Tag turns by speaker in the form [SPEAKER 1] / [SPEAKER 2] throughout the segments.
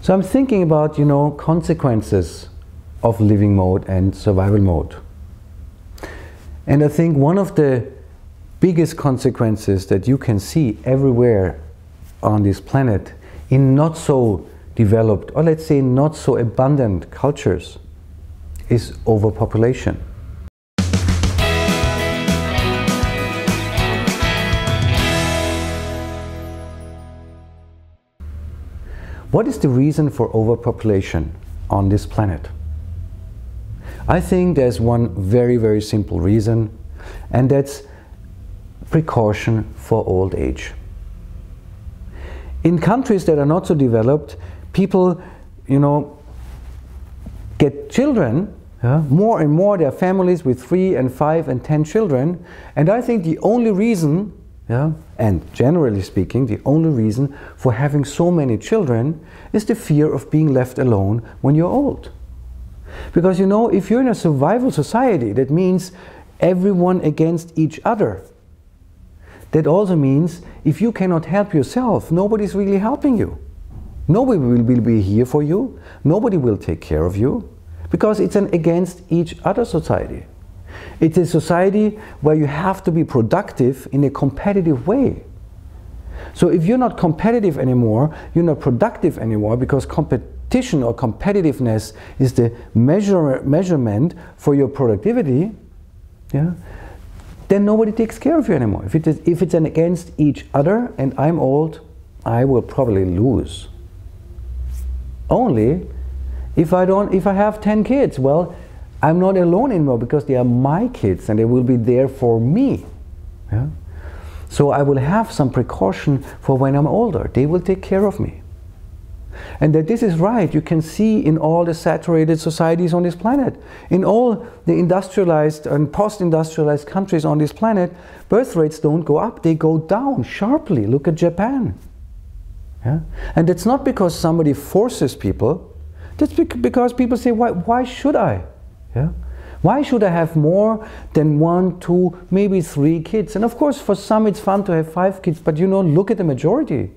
[SPEAKER 1] So I'm thinking about, consequences of living mode and survival mode. And I think one of the biggest consequences that you can see everywhere on this planet in not so developed, or let's say not so abundant cultures, is overpopulation. What is the reason for overpopulation on this planet? I think there's one very, very simple reason, and that's precaution for old age. In countries that are not so developed, people, get children, more and more. There are families with 3 and 5 and 10 children, and I think the only reason, and generally speaking, the only reason for having so many children is the fear of being left alone when you're old. Because if you're in a survival society, that means everyone against each other. That also means if you cannot help yourself, nobody's really helping you. Nobody will be here for you. Nobody will take care of you, because it's an against each other society. It's a society where you have to be productive in a competitive way. So if you're not competitive anymore, you're not productive anymore, because competition or competitiveness is the measurement for your productivity, then nobody takes care of you anymore. If it's an against each other and I'm old, I will probably lose. Only if I have 10 kids, well, I'm not alone anymore, because they are my kids and they will be there for me. So I will have some precaution for when I'm older. They will take care of me. And that this is right, you can see in all the saturated societies on this planet. In all the industrialized and post-industrialized countries on this planet, birth rates don't go up, they go down sharply. Look at Japan. And that's not because somebody forces people, that's because people say, why should I? Why should I have more than 1, 2, maybe 3 kids? And of course, for some it's fun to have 5 kids, but look at the majority.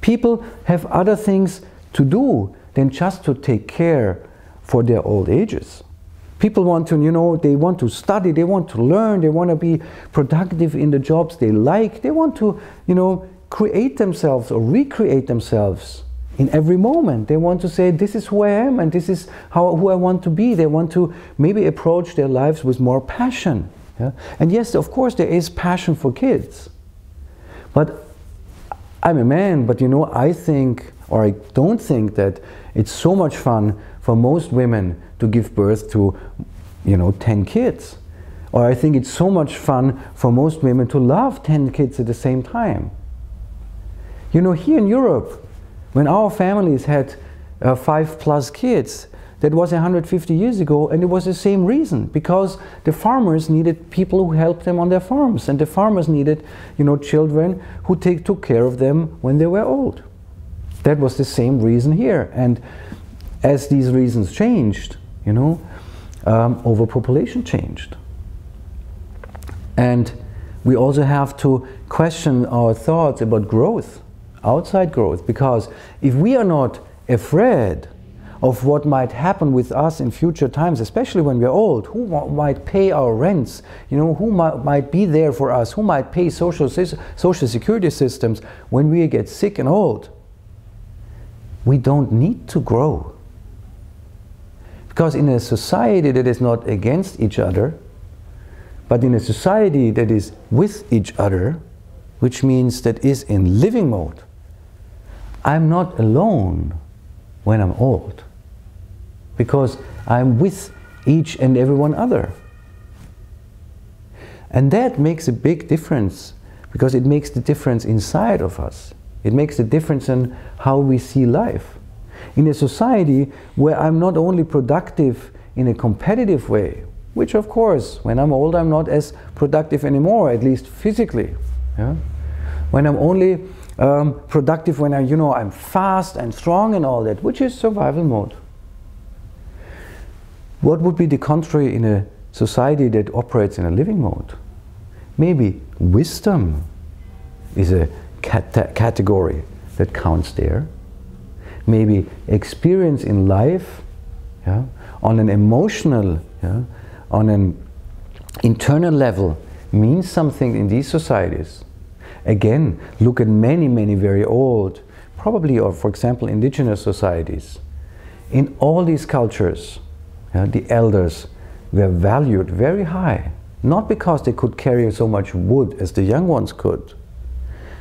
[SPEAKER 1] People have other things to do than just to take care for their old ages. People want to, they want to study, they want to learn, they want to be productive in the jobs they like, they want to, create themselves or recreate themselves in every moment. They want to say, this is who I am and this is who I want to be. They want to maybe approach their lives with more passion. And yes, of course, there is passion for kids. But I'm a man, but I think, or I don't think that it's so much fun for most women to give birth to, 10 kids. Or I think it's so much fun for most women to love 10 kids at the same time. Here in Europe, when our families had 5+ kids, that was 150 years ago, and it was the same reason, because the farmers needed people who helped them on their farms, and the farmers needed, children who took care of them when they were old. That was the same reason here, and as these reasons changed, overpopulation changed. And we also have to question our thoughts about growth, outside growth, because if we are not afraid of what might happen with us in future times, especially when we're old, who might pay our rents, who might be there for us, who might pay social security systems when we get sick and old, we don't need to grow. Because in a society that is not against each other, but in a society that is with each other, which means that is in living mode, I'm not alone when I'm old, because I'm with each and every one other. And that makes a big difference, because it makes the difference inside of us. It makes the difference in how we see life. In a society where I'm not only productive in a competitive way, which of course, when I'm old, I'm not as productive anymore, at least physically. When I'm only productive when I'm fast and strong and all that, which is survival mode. What would be the contrary in a society that operates in a living mode? Maybe wisdom is a category that counts there. maybe experience in life, yeah, on an emotional, yeah, on an internal level, means something in these societies. Again, look at many very old, probably, or for example, indigenous societies. In all these cultures, yeah, the elders were valued very high, not because they could carry so much wood as the young ones could,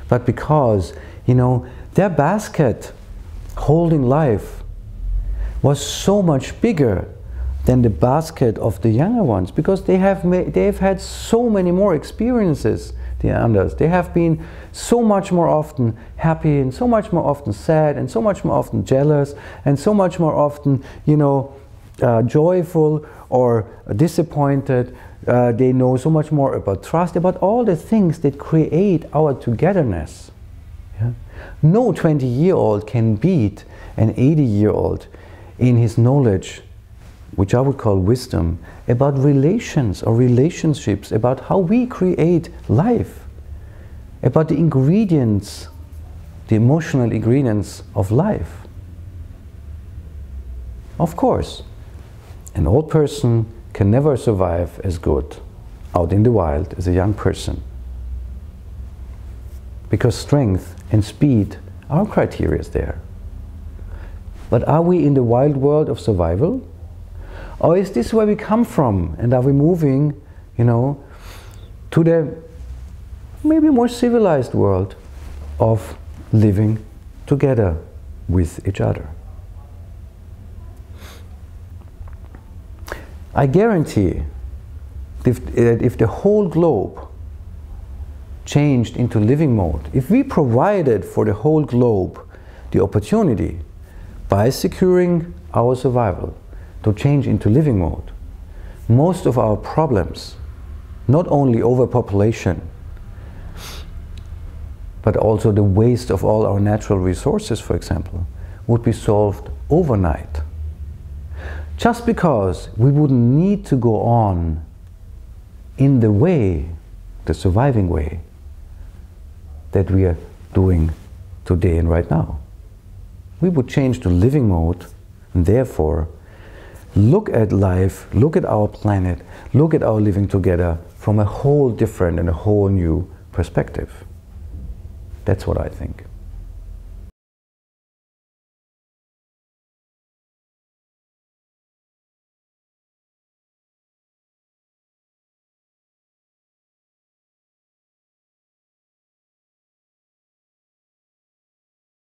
[SPEAKER 1] but because, you know, their basket holding life was so much bigger than the basket of the younger ones, because they have had so many more experiences, the elders. They have been so much more often happy, and so much more often sad, and so much more often jealous, and so much more often, you know, joyful or disappointed. They know so much more about trust, about all the things that create our togetherness. Yeah? No 20-year-old can beat an 80-year-old in his knowledge, which I would call wisdom, about relations or relationships, about how we create life, about the ingredients, the emotional ingredients of life. Of course, an old person can never survive as good out in the wild as a young person, because strength and speed are criteria there. But are we in the wild world of survival? Or is this where we come from, and are we moving, you know, to the maybe more civilized world of living together with each other? I guarantee that if the whole globe changed into living mode, if we provided for the whole globe the opportunity by securing our survival to change into living mode, most of our problems, not only overpopulation, but also the waste of all our natural resources, for example, would be solved overnight. Just because we wouldn't need to go on in the way, the surviving way, that we are doing today and right now. We would change to living mode, and therefore look at life, look at our planet, look at our living together from a whole different and a whole new perspective. That's what I think.